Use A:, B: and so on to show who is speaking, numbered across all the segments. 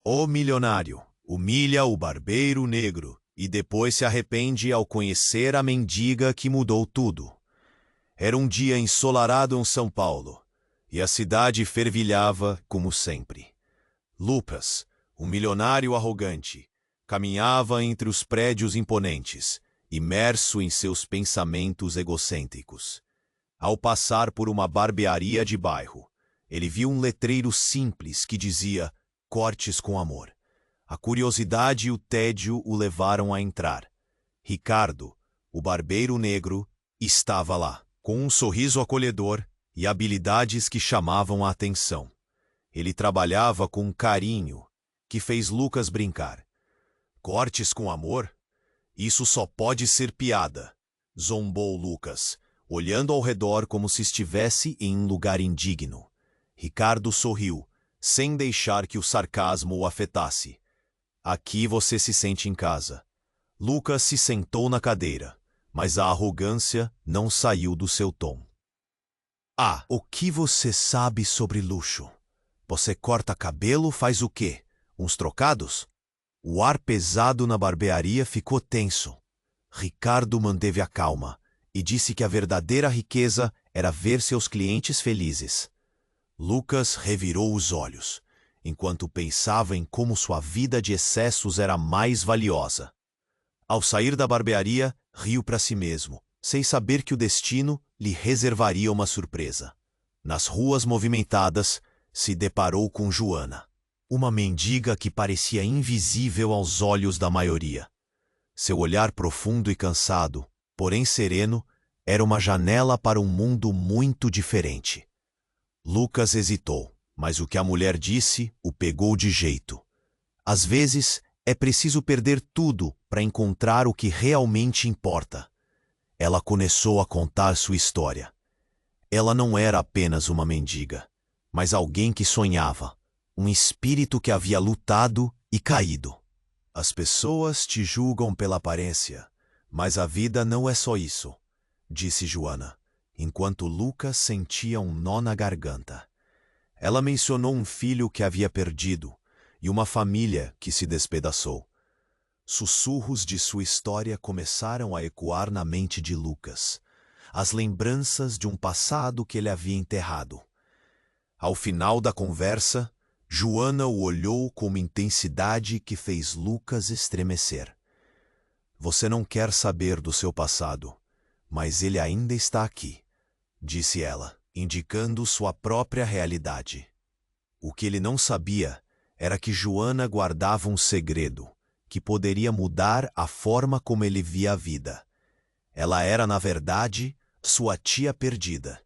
A: O milionário humilha o barbeiro negro e depois se arrepende ao conhecer a mendiga que mudou tudo. Era um dia ensolarado em São Paulo, e a cidade fervilhava como sempre. Lucas, um milionário arrogante, caminhava entre os prédios imponentes, imerso em seus pensamentos egocêntricos. Ao passar por uma barbearia de bairro, ele viu um letreiro simples que dizia "Cortes com amor". A curiosidade e o tédio o levaram a entrar. Ricardo, o barbeiro negro, estava lá, com um sorriso acolhedor e habilidades que chamavam a atenção. Ele trabalhava com um carinho que fez Lucas brincar. "Cortes com amor? Isso só pode ser piada", zombou Lucas, olhando ao redor como se estivesse em um lugar indigno. Ricardo sorriu, sem deixar que o sarcasmo o afetasse. "Aqui você se sente em casa." Lucas se sentou na cadeira, mas a arrogância não saiu do seu tom. "Ah, o que você sabe sobre luxo? Você corta cabelo, faz o quê? Uns trocados?" O ar pesado na barbearia ficou tenso. Ricardo manteve a calma e disse que a verdadeira riqueza era ver seus clientes felizes. Lucas revirou os olhos, enquanto pensava em como sua vida de excessos era mais valiosa. Ao sair da barbearia, riu para si mesmo, sem saber que o destino lhe reservaria uma surpresa. Nas ruas movimentadas, se deparou com Joana, uma mendiga que parecia invisível aos olhos da maioria. Seu olhar profundo e cansado, porém sereno, era uma janela para um mundo muito diferente. Lucas hesitou, mas o que a mulher disse o pegou de jeito. Às vezes, é preciso perder tudo para encontrar o que realmente importa. Ela começou a contar sua história. Ela não era apenas uma mendiga, mas alguém que sonhava, um espírito que havia lutado e caído. "As pessoas te julgam pela aparência, mas a vida não é só isso", disse Joana, enquanto Lucas sentia um nó na garganta. Ela mencionou um filho que havia perdido e uma família que se despedaçou. Sussurros de sua história começaram a ecoar na mente de Lucas, as lembranças de um passado que ele havia enterrado. Ao final da conversa, Joana o olhou com uma intensidade que fez Lucas estremecer. "Você não quer saber do seu passado, mas ele ainda está aqui", disse ela, indicando sua própria realidade. O que ele não sabia era que Joana guardava um segredo que poderia mudar a forma como ele via a vida. Ela era, na verdade, sua tia perdida,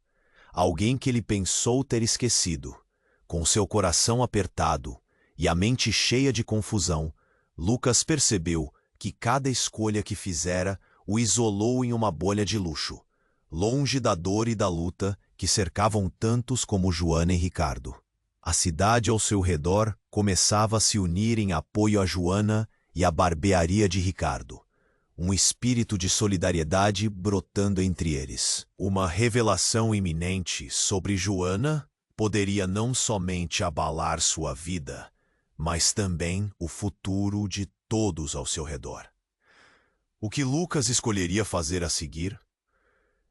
A: alguém que ele pensou ter esquecido. Com seu coração apertado e a mente cheia de confusão, Lucas percebeu que cada escolha que fizera o isolou em uma bolha de luxo, longe da dor e da luta que cercavam tantos como Joana e Ricardo. A cidade ao seu redor começava a se unir em apoio a Joana e à barbearia de Ricardo, um espírito de solidariedade brotando entre eles. Uma revelação iminente sobre Joana poderia não somente abalar sua vida, mas também o futuro de todos ao seu redor. O que Lucas escolheria fazer a seguir?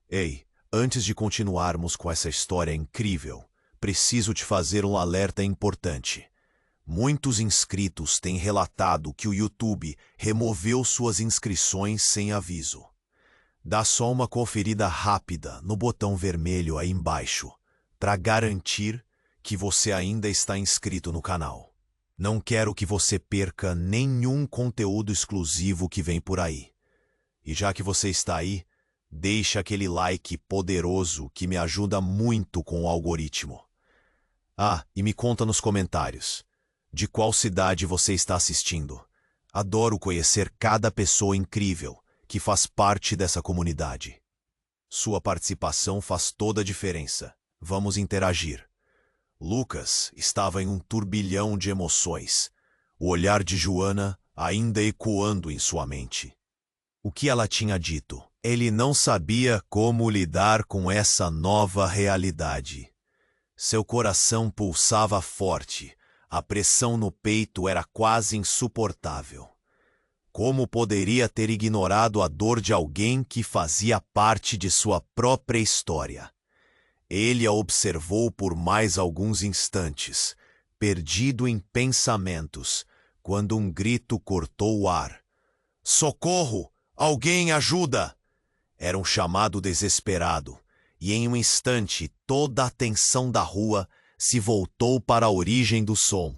A: Ei, antes de continuarmos com essa história incrível, preciso te fazer um alerta importante. Muitos inscritos têm relatado que o YouTube removeu suas inscrições sem aviso. Dá só uma conferida rápida no botão vermelho aí embaixo, para garantir que você ainda está inscrito no canal. Não quero que você perca nenhum conteúdo exclusivo que vem por aí. E já que você está aí, deixa aquele like poderoso que me ajuda muito com o algoritmo. Ah, e me conta nos comentários, de qual cidade você está assistindo. Adoro conhecer cada pessoa incrível que faz parte dessa comunidade. Sua participação faz toda a diferença. Vamos interagir. Lucas estava em um turbilhão de emoções, o olhar de Joana ainda ecoando em sua mente. O que ela tinha dito? Ele não sabia como lidar com essa nova realidade. Seu coração pulsava forte, A pressão no peito era quase insuportável. Como poderia ter ignorado a dor de alguém que fazia parte de sua própria história? Ele a observou por mais alguns instantes, perdido em pensamentos, quando um grito cortou o ar. Socorro! Alguém ajuda! Era um chamado desesperado, e em um instante toda a atenção da rua se voltou para a origem do som.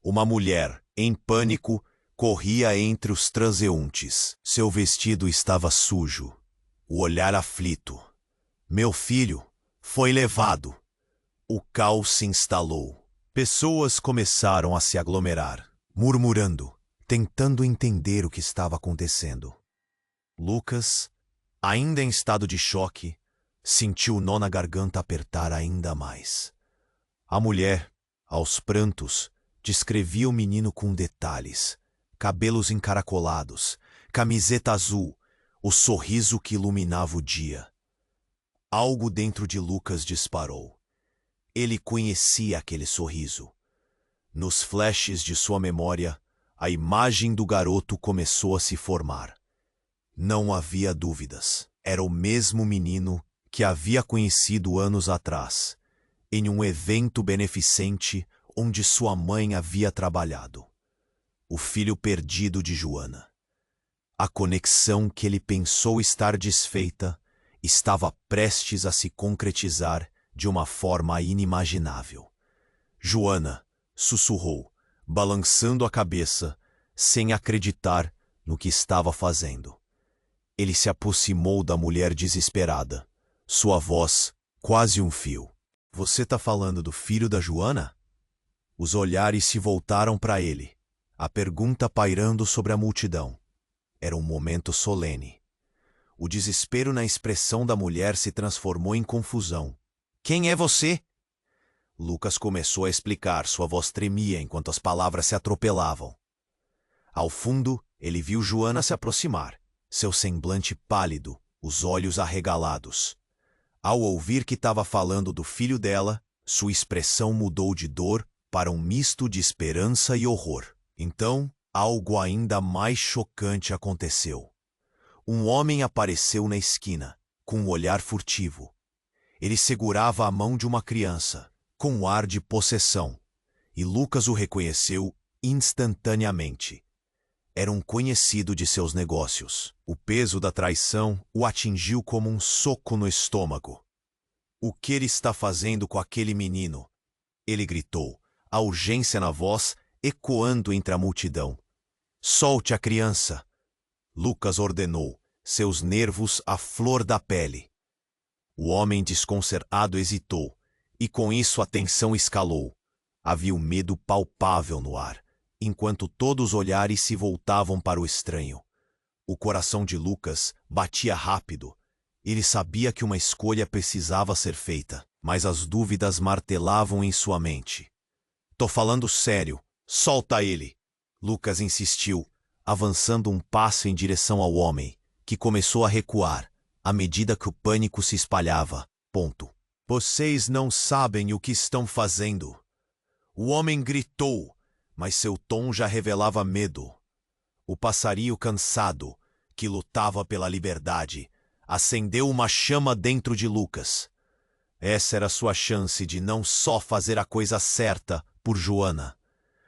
A: Uma mulher, em pânico, corria entre os transeuntes. Seu vestido estava sujo, o olhar aflito. Meu filho foi levado. O caos se instalou. Pessoas começaram a se aglomerar, murmurando, tentando entender o que estava acontecendo. Lucas, ainda em estado de choque, sentiu o nó na garganta apertar ainda mais. A mulher, aos prantos, descrevia o menino com detalhes: cabelos encaracolados, camiseta azul, o sorriso que iluminava o dia. Algo dentro de Lucas disparou. Ele conhecia aquele sorriso. Nos flashes de sua memória, a imagem do garoto começou a se formar. Não havia dúvidas. Era o mesmo menino que havia conhecido anos atrás, em um evento beneficente onde sua mãe havia trabalhado. O filho perdido de Joana. A conexão que ele pensou estar desfeita estava prestes a se concretizar de uma forma inimaginável. Joana, sussurrou, balançando a cabeça, sem acreditar no que estava fazendo. Ele se aproximou da mulher desesperada, sua voz quase um fio. Você tá falando do filho da Joana? Os olhares se voltaram para ele, a pergunta pairando sobre a multidão. Era um momento solene. O desespero na expressão da mulher se transformou em confusão. Quem é você? Lucas começou a explicar, sua voz tremia enquanto as palavras se atropelavam. Ao fundo, ele viu Joana se aproximar, seu semblante pálido, os olhos arregalados. Ao ouvir que estava falando do filho dela, sua expressão mudou de dor para um misto de esperança e horror. Então, algo ainda mais chocante aconteceu. Um homem apareceu na esquina, com um olhar furtivo. Ele segurava a mão de uma criança, com um ar de possessão, e Lucas o reconheceu instantaneamente. Era um conhecido de seus negócios. O peso da traição o atingiu como um soco no estômago. O que ele está fazendo com aquele menino? Ele gritou, a urgência na voz ecoando entre a multidão. Solte a criança! Lucas ordenou, seus nervos à flor da pele. O homem desconcertado hesitou, e com isso a tensão escalou. Havia um medo palpável no ar, enquanto todos os olhares se voltavam para o estranho. O coração de Lucas batia rápido. Ele sabia que uma escolha precisava ser feita, mas as dúvidas martelavam em sua mente. Tô falando sério, solta ele! Lucas insistiu, avançando um passo em direção ao homem, que começou a recuar, à medida que o pânico se espalhava. Vocês não sabem o que estão fazendo. O homem gritou, mas seu tom já revelava medo. O passarinho cansado, que lutava pela liberdade, acendeu uma chama dentro de Lucas. Essa era sua chance de não só fazer a coisa certa por Joana,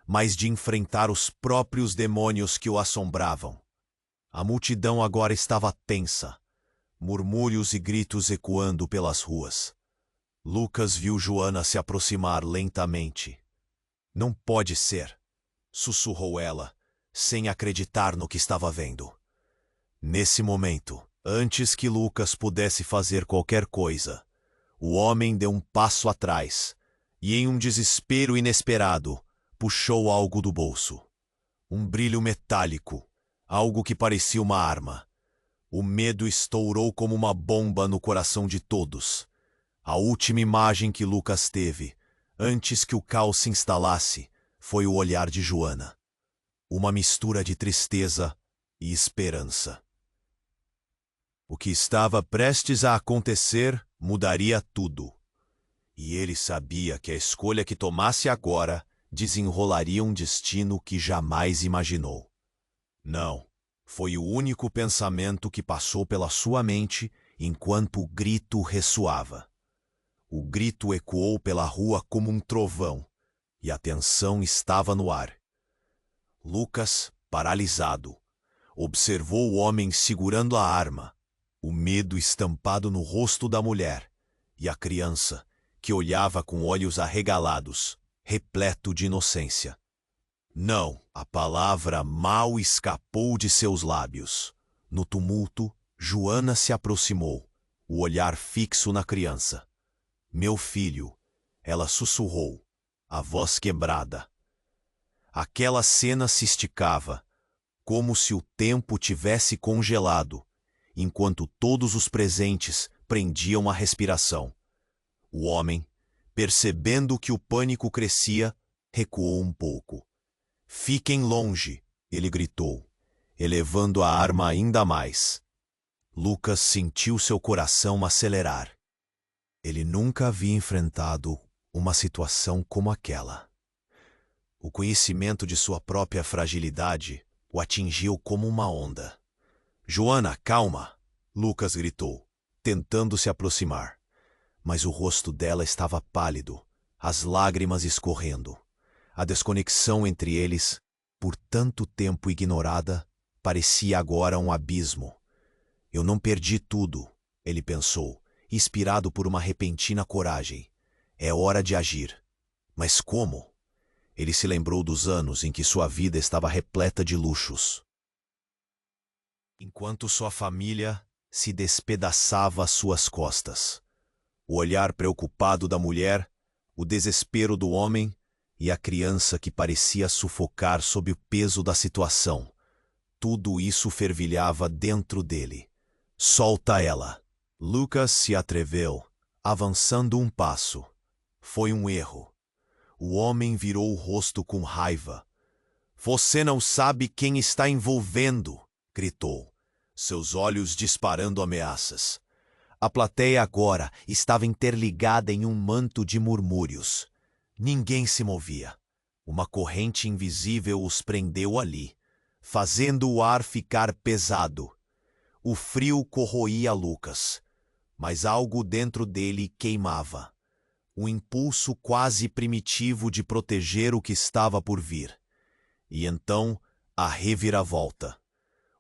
A: mas de enfrentar os próprios demônios que o assombravam. A multidão agora estava tensa, murmúrios e gritos ecoando pelas ruas. Lucas viu Joana se aproximar lentamente. Não pode ser, sussurrou ela, sem acreditar no que estava vendo. Nesse momento, antes que Lucas pudesse fazer qualquer coisa, o homem deu um passo atrás e, em um desespero inesperado, puxou algo do bolso. Um brilho metálico, algo que parecia uma arma. O medo estourou como uma bomba no coração de todos. A última imagem que Lucas teve, antes que o caos se instalasse, foi o olhar de Joana. Uma mistura de tristeza e esperança. O que estava prestes a acontecer mudaria tudo. E ele sabia que a escolha que tomasse agora desenrolaria um destino que jamais imaginou. Não, foi o único pensamento que passou pela sua mente enquanto o grito ressoava. O grito ecoou pela rua como um trovão, e a tensão estava no ar. Lucas, paralisado, observou o homem segurando a arma, o medo estampado no rosto da mulher, e a criança, que olhava com olhos arregalados, repleto de inocência. Não, a palavra mal escapou de seus lábios. No tumulto, Joana se aproximou, o olhar fixo na criança. Meu filho, ela sussurrou, a voz quebrada. Aquela cena se esticava, como se o tempo tivesse congelado, enquanto todos os presentes prendiam a respiração. O homem, percebendo que o pânico crescia, recuou um pouco. Fiquem longe, ele gritou, elevando a arma ainda mais. Lucas sentiu seu coração acelerar. Ele nunca havia enfrentado uma situação como aquela. O conhecimento de sua própria fragilidade o atingiu como uma onda. Joana, calma! Lucas gritou, tentando se aproximar. Mas o rosto dela estava pálido, as lágrimas escorrendo. A desconexão entre eles, por tanto tempo ignorada, parecia agora um abismo. Eu não perdi tudo, ele pensou, inspirado por uma repentina coragem. É hora de agir. Mas como? Ele se lembrou dos anos em que sua vida estava repleta de luxos. Enquanto sua família se despedaçava às suas costas. O olhar preocupado da mulher, o desespero do homem e a criança que parecia sufocar sob o peso da situação. Tudo isso fervilhava dentro dele. Solta ela! Lucas se atreveu, avançando um passo. Foi um erro. O homem virou o rosto com raiva. Você não sabe quem está envolvendo, gritou, seus olhos disparando ameaças. A plateia agora estava interligada em um manto de murmúrios. Ninguém se movia. Uma corrente invisível os prendeu ali, fazendo o ar ficar pesado. O frio corroía Lucas, mas algo dentro dele queimava. Um impulso quase primitivo de proteger o que estava por vir. E então, a reviravolta.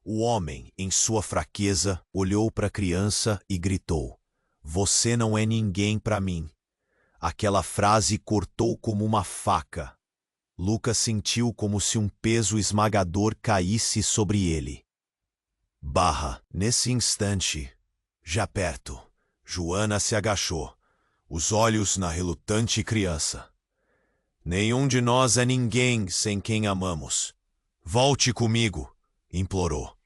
A: O homem, em sua fraqueza, olhou para a criança e gritou: Você não é ninguém para mim. Aquela frase cortou como uma faca. Lucas sentiu como se um peso esmagador caísse sobre ele. Nesse instante, já perto, Joana se agachou, os olhos na relutante criança. Nenhum de nós é ninguém sem quem amamos. Volte comigo, implorou.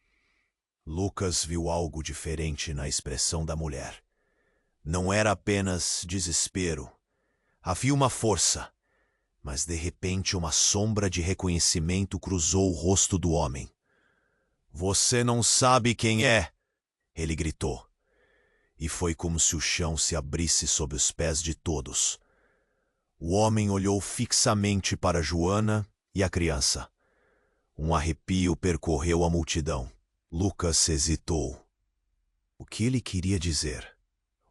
A: Lucas viu algo diferente na expressão da mulher. Não era apenas desespero. Havia uma força, mas de repente uma sombra de reconhecimento cruzou o rosto do homem. Você não sabe quem é, ele gritou. E foi como se o chão se abrisse sob os pés de todos. O homem olhou fixamente para Joana e a criança. Um arrepio percorreu a multidão. Lucas hesitou. O que ele queria dizer?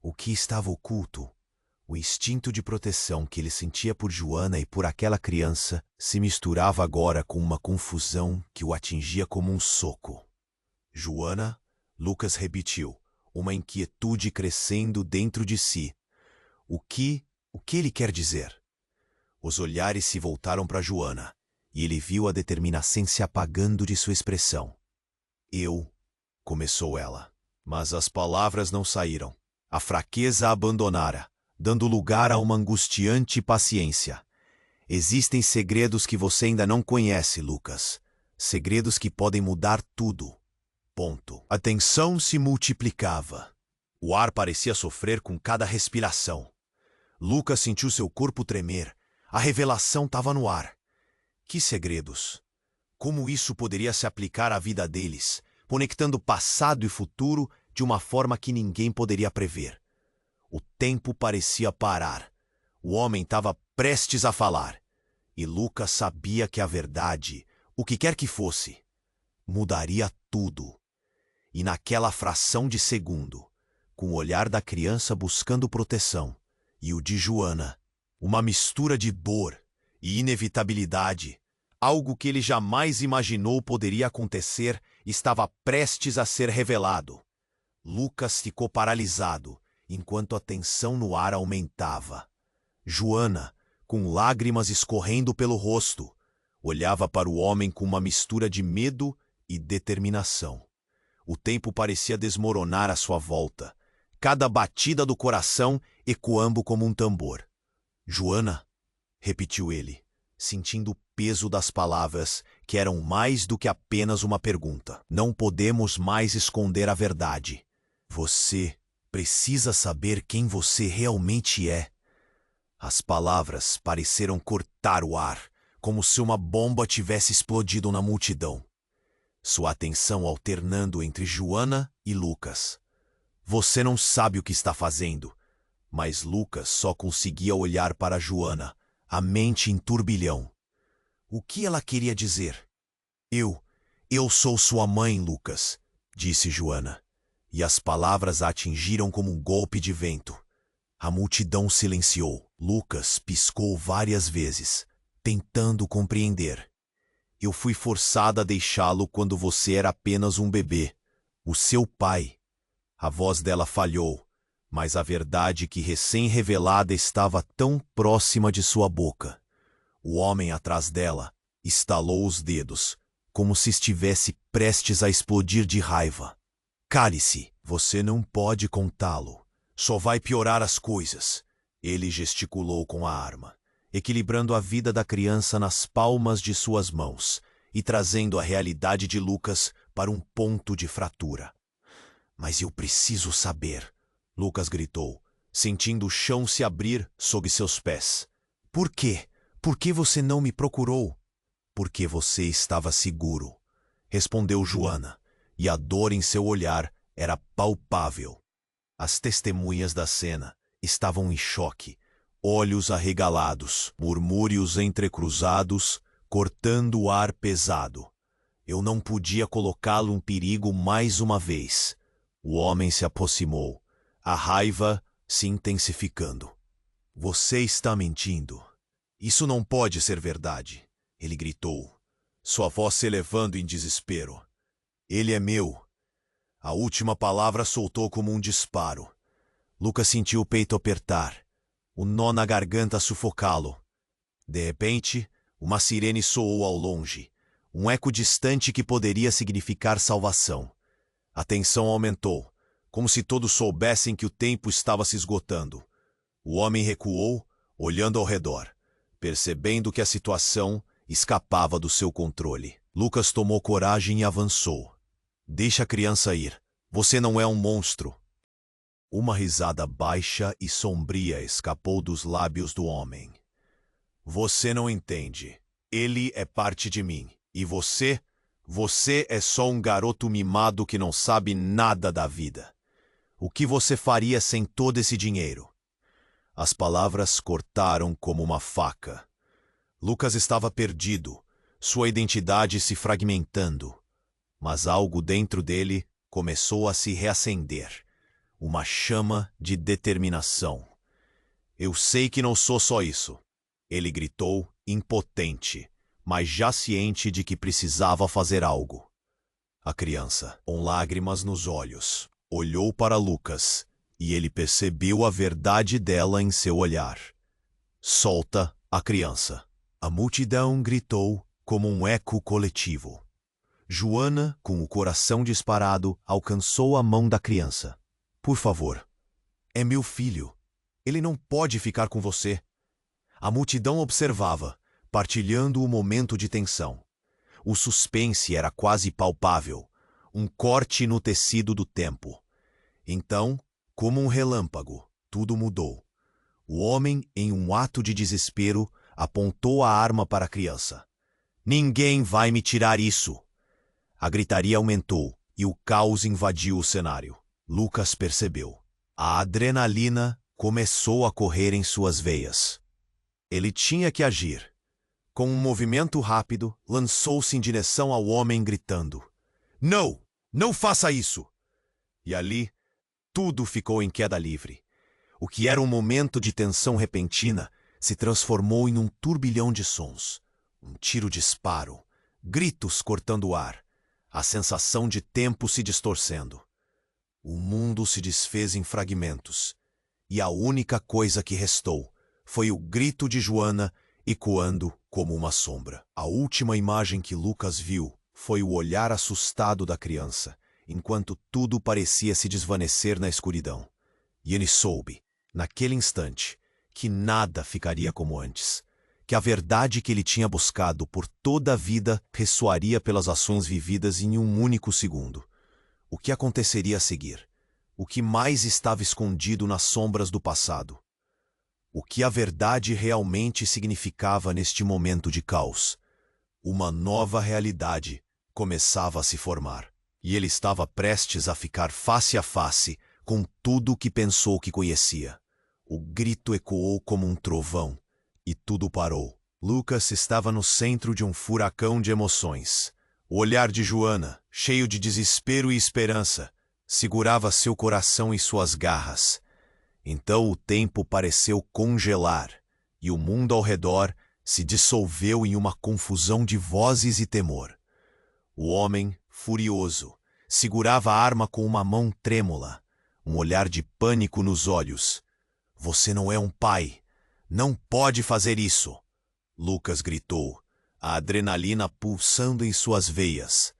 A: O que estava oculto? O instinto de proteção que ele sentia por Joana e por aquela criança se misturava agora com uma confusão que o atingia como um soco. Joana, Lucas repetiu, uma inquietude crescendo dentro de si. O que ele quer dizer? Os olhares se voltaram para Joana, e ele viu a determinação se apagando de sua expressão. Começou ela, mas as palavras não saíram. A fraqueza a abandonara, dando lugar a uma angustiante paciência. Existem segredos que você ainda não conhece, Lucas. Segredos que podem mudar tudo. Ponto. A tensão se multiplicava. O ar parecia sofrer com cada respiração. Lucas sentiu seu corpo tremer. A revelação estava no ar. Que segredos? Como isso poderia se aplicar à vida deles, conectando passado e futuro de uma forma que ninguém poderia prever? O tempo parecia parar. O homem estava prestes a falar. E Lucas sabia que a verdade, o que quer que fosse, mudaria tudo. E naquela fração de segundo, com o olhar da criança buscando proteção e o de Joana, uma mistura de dor e inevitabilidade, algo que ele jamais imaginou poderia acontecer, estava prestes a ser revelado. Lucas ficou paralisado, enquanto a tensão no ar aumentava. Joana, com lágrimas escorrendo pelo rosto, olhava para o homem com uma mistura de medo e determinação. O tempo parecia desmoronar à sua volta, cada batida do coração ecoando como um tambor. Joana, repetiu ele, sentindo o peso das palavras, que eram mais do que apenas uma pergunta. Não podemos mais esconder a verdade. Você precisa saber quem você realmente é. As palavras pareceram cortar o ar, como se uma bomba tivesse explodido na multidão. Sua atenção alternando entre Joana e Lucas. Você não sabe o que está fazendo. Mas Lucas só conseguia olhar para Joana, a mente em turbilhão. O que ela queria dizer? Eu sou sua mãe, Lucas, disse Joana. E as palavras a atingiram como um golpe de vento. A multidão silenciou. Lucas piscou várias vezes, tentando compreender. Eu fui forçada a deixá-lo quando você era apenas um bebê. O seu pai. A voz dela falhou, mas a verdade que recém-revelada estava tão próxima de sua boca. O homem atrás dela estalou os dedos, como se estivesse prestes a explodir de raiva. Cale-se, você não pode contá-lo. Só vai piorar as coisas. Ele gesticulou com a arma, equilibrando a vida da criança nas palmas de suas mãos e trazendo a realidade de Lucas para um ponto de fratura. Mas eu preciso saber, Lucas gritou, sentindo o chão se abrir sob seus pés. Por quê? Por que você não me procurou? Porque você estava seguro, respondeu Joana, e a dor em seu olhar era palpável. As testemunhas da cena estavam em choque, olhos arregalados, murmúrios entrecruzados, cortando o ar pesado. Eu não podia colocá-lo em perigo mais uma vez. O homem se aproximou, a raiva se intensificando. Você está mentindo. Isso não pode ser verdade, ele gritou, sua voz se elevando em desespero. Ele é meu. A última palavra soltou como um disparo. Lucas sentiu o peito apertar, o nó na garganta sufocá-lo. De repente, uma sirene soou ao longe, um eco distante que poderia significar salvação. A tensão aumentou, como se todos soubessem que o tempo estava se esgotando. O homem recuou, olhando ao redor, percebendo que a situação escapava do seu controle. Lucas tomou coragem e avançou. Deixa a criança ir. Você não é um monstro. Uma risada baixa e sombria escapou dos lábios do homem. Você não entende. Ele é parte de mim. E você é só um garoto mimado que não sabe nada da vida. O que você faria sem todo esse dinheiro? As palavras cortaram como uma faca. Lucas estava perdido, sua identidade se fragmentando. Mas algo dentro dele começou a se reacender. Uma chama de determinação. Eu sei que não sou só isso. Ele gritou, impotente, mas já ciente de que precisava fazer algo. A criança, com lágrimas nos olhos, olhou para Lucas e ele percebeu a verdade dela em seu olhar. Solta a criança. A multidão gritou como um eco coletivo. Joana, com o coração disparado, alcançou a mão da criança. Por favor. É meu filho. Ele não pode ficar com você. A multidão observava, partilhando o momento de tensão. O suspense era quase palpável, um corte no tecido do tempo. Então, como um relâmpago, tudo mudou. O homem, em um ato de desespero, apontou a arma para a criança. Ninguém vai me tirar isso! A gritaria aumentou e o caos invadiu o cenário. Lucas percebeu. A adrenalina começou a correr em suas veias. Ele tinha que agir. Com um movimento rápido, lançou-se em direção ao homem gritando: "Não! Não faça isso!" E ali, tudo ficou em queda livre. O que era um momento de tensão repentina se transformou em um turbilhão de sons. Um tiro-disparo, gritos cortando o ar, a sensação de tempo se distorcendo. O mundo se desfez em fragmentos, e a única coisa que restou foi o grito de Joana ecoando como uma sombra. A última imagem que Lucas viu foi o olhar assustado da criança, enquanto tudo parecia se desvanecer na escuridão. E ele soube, naquele instante, que nada ficaria como antes, que a verdade que ele tinha buscado por toda a vida ressoaria pelas ações vividas em um único segundo. O que aconteceria a seguir? O que mais estava escondido nas sombras do passado? O que a verdade realmente significava neste momento de caos? Uma nova realidade começava a se formar, e ele estava prestes a ficar face a face com tudo o que pensou que conhecia. O grito ecoou como um trovão, e tudo parou. Lucas estava no centro de um furacão de emoções. O olhar de Joana, cheio de desespero e esperança, segurava seu coração em suas garras. Então o tempo pareceu congelar, e o mundo ao redor se dissolveu em uma confusão de vozes e temor. O homem, furioso, segurava a arma com uma mão trêmula, um olhar de pânico nos olhos. "Você não é um pai. Não pode fazer isso!" Lucas gritou, a adrenalina pulsando em suas veias.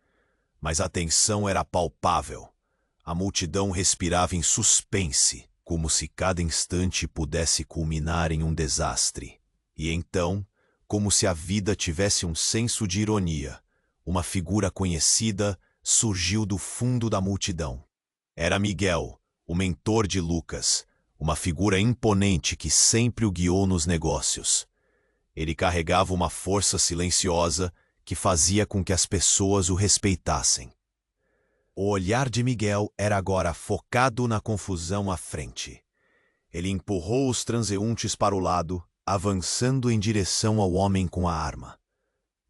A: Mas a tensão era palpável. A multidão respirava em suspense, como se cada instante pudesse culminar em um desastre. E então, como se a vida tivesse um senso de ironia, uma figura conhecida surgiu do fundo da multidão. Era Miguel, o mentor de Lucas, uma figura imponente que sempre o guiou nos negócios. Ele carregava uma força silenciosa que fazia com que as pessoas o respeitassem. O olhar de Miguel era agora focado na confusão à frente. Ele empurrou os transeuntes para o lado, avançando em direção ao homem com a arma.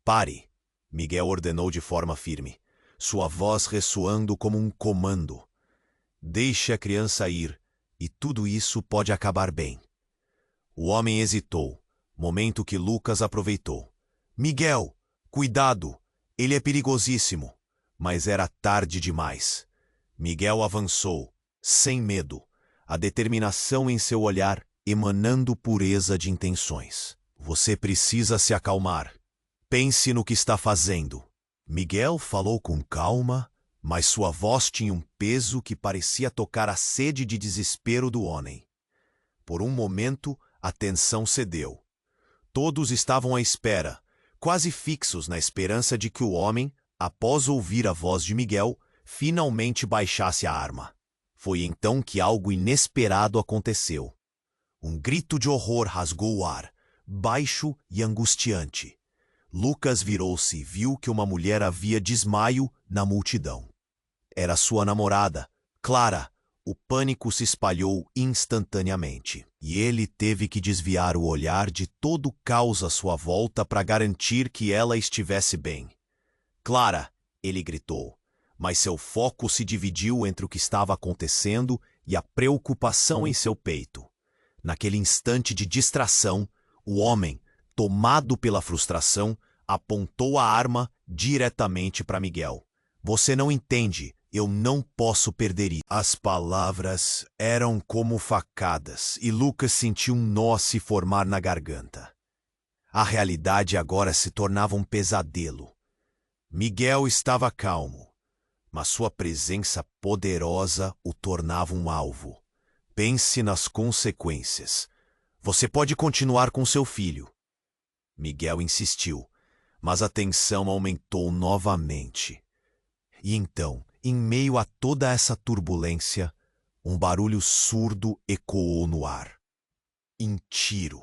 A: "Pare!" Miguel ordenou de forma firme, sua voz ressoando como um comando. "Deixe a criança ir, e tudo isso pode acabar bem." O homem hesitou, momento que Lucas aproveitou. "Miguel, cuidado! Ele é perigosíssimo!" Mas era tarde demais. Miguel avançou, sem medo, a determinação em seu olhar emanando pureza de intenções. "Você precisa se acalmar. Pense no que está fazendo." Miguel falou com calma, mas sua voz tinha um peso que parecia tocar a sede de desespero do homem. Por um momento, a tensão cedeu. Todos estavam à espera, quase fixos na esperança de que o homem, após ouvir a voz de Miguel, finalmente baixasse a arma. Foi então que algo inesperado aconteceu. Um grito de horror rasgou o ar, baixo e angustiante. Lucas virou-se e viu que uma mulher havia desmaio na multidão. Era sua namorada, Clara. O pânico se espalhou instantaneamente, e ele teve que desviar o olhar de todo o caos à sua volta para garantir que ela estivesse bem. "Clara!" ele gritou, mas seu foco se dividiu entre o que estava acontecendo e a preocupação em seu peito. Naquele instante de distração, o homem, tomado pela frustração, apontou a arma diretamente para Miguel. "Você não entende. Eu não posso perder isso." As palavras eram como facadas e Lucas sentiu um nó se formar na garganta. A realidade agora se tornava um pesadelo. Miguel estava calmo, mas sua presença poderosa o tornava um alvo. "Pense nas consequências. Você pode continuar com seu filho." Miguel insistiu, mas a tensão aumentou novamente. E então, em meio a toda essa turbulência, um barulho surdo ecoou no ar. Um tiro.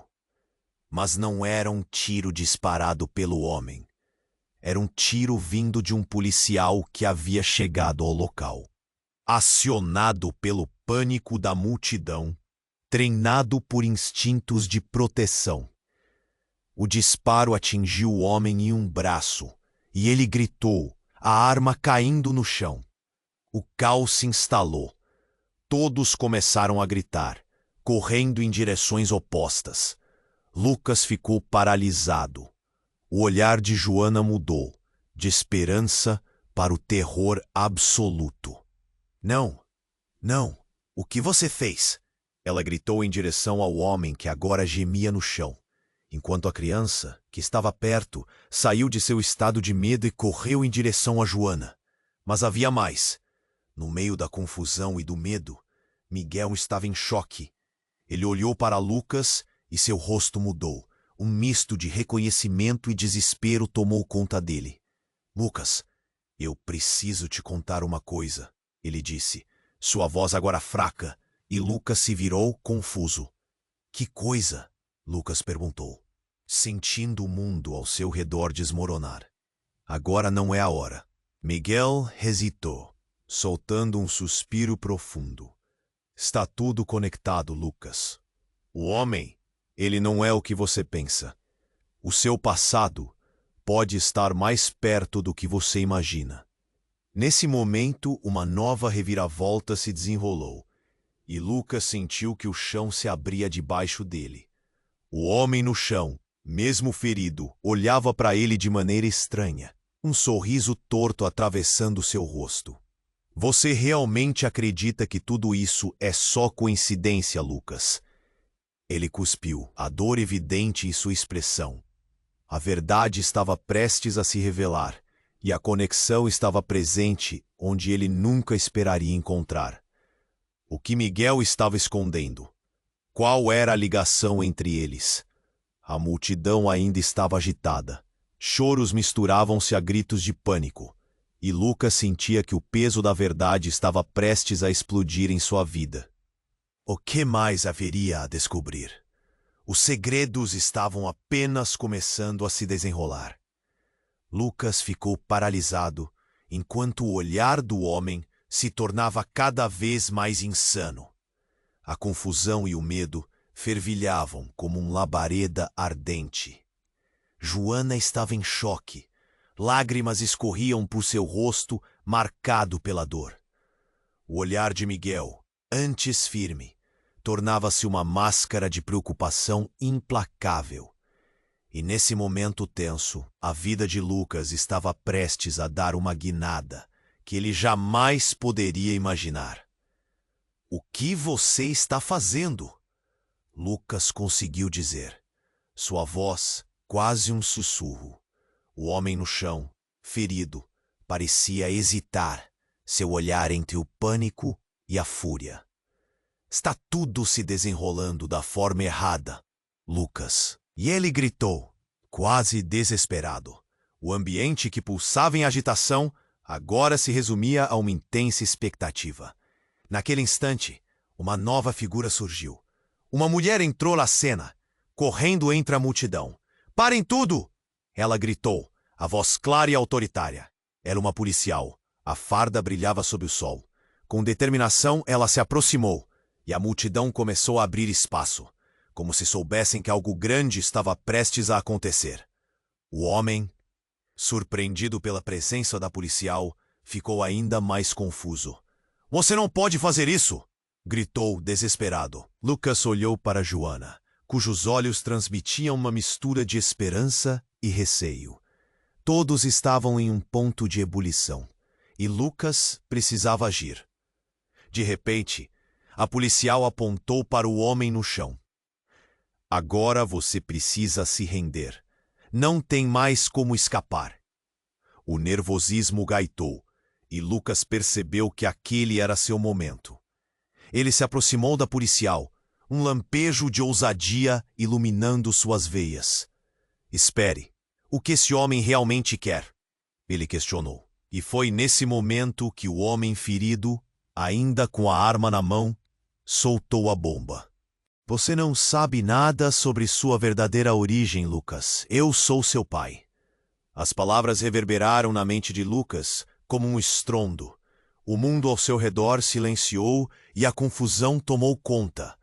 A: Mas não era um tiro disparado pelo homem. Era um tiro vindo de um policial que havia chegado ao local. Acionado pelo pânico da multidão, treinado por instintos de proteção, O disparo atingiu o homem em um braço, e ele gritou, a arma caindo no chão. O caos se instalou. Todos começaram a gritar, correndo em direções opostas. Lucas ficou paralisado. O olhar de Joana mudou, de esperança para o terror absoluto. Não, não, o que você fez? Ela gritou em direção ao homem que agora gemia no chão, enquanto a criança, que estava perto, saiu de seu estado de medo e correu em direção a Joana. Mas havia mais. No meio da confusão e do medo, Miguel estava em choque. Ele olhou para Lucas e seu rosto mudou. Um misto de reconhecimento e desespero tomou conta dele. Lucas, eu preciso te contar uma coisa, ele disse, sua voz agora fraca, e Lucas se virou confuso. Que coisa? Lucas perguntou, sentindo o mundo ao seu redor desmoronar. Agora não é a hora. Miguel hesitou, soltando um suspiro profundo. Está tudo conectado, Lucas. O homem, ele não é o que você pensa. O seu passado pode estar mais perto do que você imagina. Nesse momento, uma nova reviravolta se desenrolou, e Lucas sentiu que o chão se abria debaixo dele. O homem no chão, mesmo ferido, olhava para ele de maneira estranha, um sorriso torto atravessando seu rosto. Você realmente acredita que tudo isso é só coincidência, Lucas? Ele cuspiu, a dor evidente em sua expressão. A verdade estava prestes a se revelar, e a conexão estava presente onde ele nunca esperaria encontrar. O que Miguel estava escondendo? Qual era a ligação entre eles? A multidão ainda estava agitada. Choros misturavam-se a gritos de pânico, e Lucas sentia que o peso da verdade estava prestes a explodir em sua vida. O que mais haveria a descobrir? Os segredos estavam apenas começando a se desenrolar. Lucas ficou paralisado, enquanto o olhar do homem se tornava cada vez mais insano. A confusão e o medo fervilhavam como um labareda ardente. Joana estava em choque. Lágrimas escorriam por seu rosto, marcado pela dor. O olhar de Miguel, antes firme, tornava-se uma máscara de preocupação implacável. E nesse momento tenso, a vida de Lucas estava prestes a dar uma guinada que ele jamais poderia imaginar. O que você está fazendo? Lucas conseguiu dizer. Sua voz, quase um sussurro. O homem no chão, ferido, parecia hesitar, seu olhar entre o pânico e a fúria. Está tudo se desenrolando da forma errada, Lucas. E ele gritou, quase desesperado. O ambiente que pulsava em agitação agora se resumia a uma intensa expectativa. Naquele instante, uma nova figura surgiu. Uma mulher entrou na cena, correndo entre a multidão. Parem tudo! Ela gritou, a voz clara e autoritária. Era uma policial. A farda brilhava sob o sol. Com determinação, ela se aproximou, e a multidão começou a abrir espaço, como se soubessem que algo grande estava prestes a acontecer. O homem, surpreendido pela presença da policial, ficou ainda mais confuso. — Você não pode fazer isso! Gritou, desesperado. Lucas olhou para Joana, cujos olhos transmitiam uma mistura de esperança e receio. Todos estavam em um ponto de ebulição, e Lucas precisava agir. De repente, a policial apontou para o homem no chão. — Agora você precisa se render. Não tem mais como escapar. O nervosismo gaitou, e Lucas percebeu que aquele era seu momento. Ele se aproximou da policial, um lampejo de ousadia iluminando suas veias. — Espere, o que esse homem realmente quer? Ele questionou. E foi nesse momento que o homem ferido, ainda com a arma na mão, soltou a bomba. — Você não sabe nada sobre sua verdadeira origem, Lucas. Eu sou seu pai. As palavras reverberaram na mente de Lucas como um estrondo. O mundo ao seu redor silenciou e a confusão tomou conta.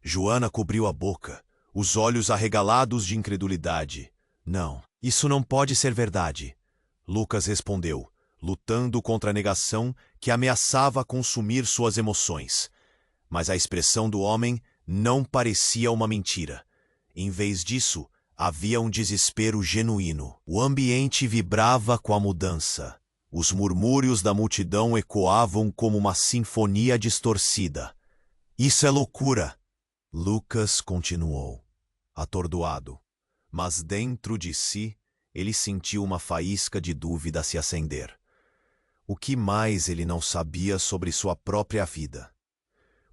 A: Joana cobriu a boca. os olhos arregalados de incredulidade. Não, isso não pode ser verdade. Lucas respondeu, lutando contra a negação que ameaçava consumir suas emoções. Mas a expressão do homem não parecia uma mentira. Em vez disso, havia um desespero genuíno. O ambiente vibrava com a mudança. Os murmúrios da multidão ecoavam como uma sinfonia distorcida. Isso é loucura! Lucas continuou, atordoado. Mas dentro de si, ele sentiu uma faísca de dúvida se acender. O que mais ele não sabia sobre sua própria vida?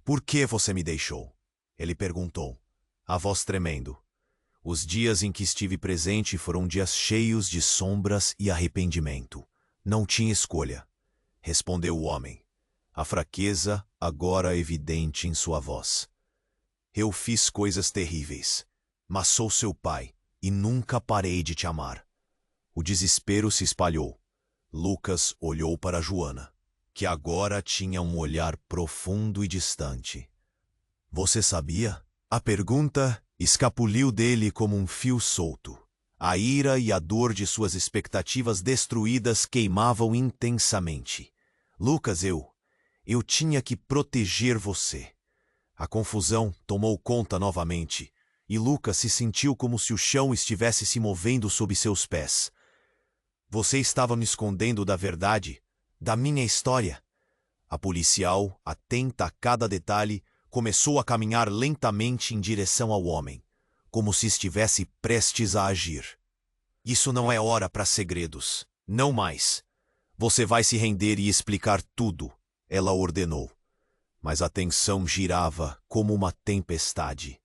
A: Por que você me deixou? Ele perguntou, a voz tremendo. Os dias em que estive presente foram dias cheios de sombras e arrependimento. Não tinha escolha, respondeu o homem, a fraqueza agora evidente em sua voz. Eu fiz coisas terríveis, mas sou seu pai e nunca parei de te amar. O desespero se espalhou. Lucas olhou para Joana, que agora tinha um olhar profundo e distante. Você sabia? A pergunta escapuliu dele como um fio solto. A ira e a dor de suas expectativas destruídas queimavam intensamente. Lucas, eu tinha que proteger você. A confusão tomou conta novamente, e Lucas se sentiu como se o chão estivesse se movendo sob seus pés. Você estava me escondendo da verdade, da minha história. A policial, atenta a cada detalhe, começou a caminhar lentamente em direção ao homem, como se estivesse prestes a agir. Isso não é hora para segredos, não mais. Você vai se render e explicar tudo, ela ordenou. Mas a tensão girava como uma tempestade.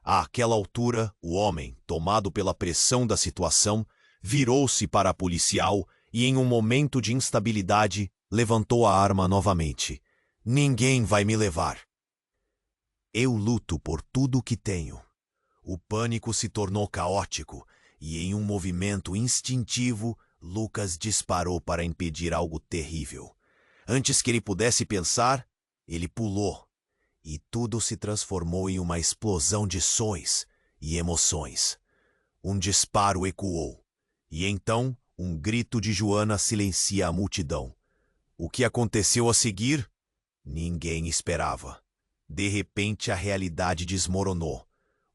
A: Àquela altura, o homem, tomado pela pressão da situação, virou-se para a policial e, em um momento de instabilidade, levantou a arma novamente. Ninguém vai me levar. Eu luto por tudo o que tenho. O pânico se tornou caótico e, em um movimento instintivo, Lucas disparou para impedir algo terrível. Antes que ele pudesse pensar, ele pulou, e tudo se transformou em uma explosão de sons e emoções. Um disparo ecoou, e então um grito de Joana silencia a multidão. O que aconteceu a seguir? Ninguém esperava. De repente a realidade desmoronou.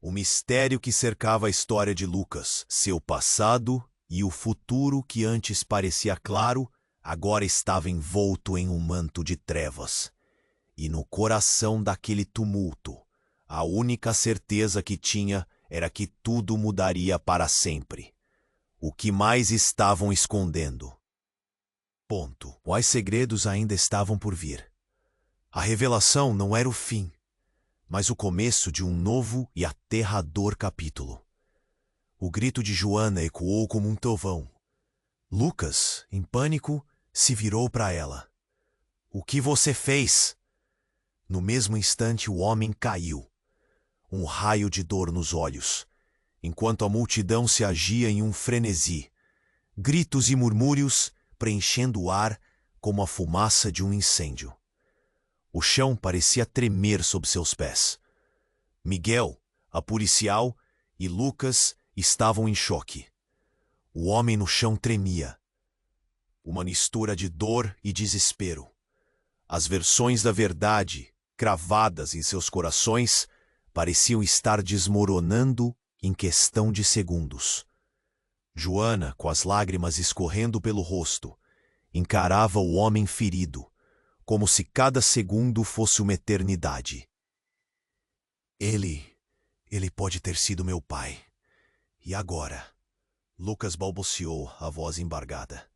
A: O mistério que cercava a história de Lucas, seu passado e o futuro que antes parecia claro, agora estava envolto em um manto de trevas. E no coração daquele tumulto, a única certeza que tinha era que tudo mudaria para sempre. O que mais estavam escondendo? Quais segredos ainda estavam por vir? A revelação não era o fim, mas o começo de um novo e aterrador capítulo. O grito de Joana ecoou como um trovão. Lucas, em pânico, se virou para ela. O que você fez? No mesmo instante, o homem caiu, um raio de dor nos olhos, enquanto a multidão se agia em um frenesi, gritos e murmúrios preenchendo o ar como a fumaça de um incêndio. O chão parecia tremer sob seus pés. Miguel, a policial, e Lucas estavam em choque. O homem no chão tremia. Uma mistura de dor e desespero. As versões da verdade, cravadas em seus corações, pareciam estar desmoronando em questão de segundos. Joana, com as lágrimas escorrendo pelo rosto, encarava o homem ferido, como se cada segundo fosse uma eternidade. Ele pode ter sido meu pai. E agora? Lucas balbuciou, a voz embargada.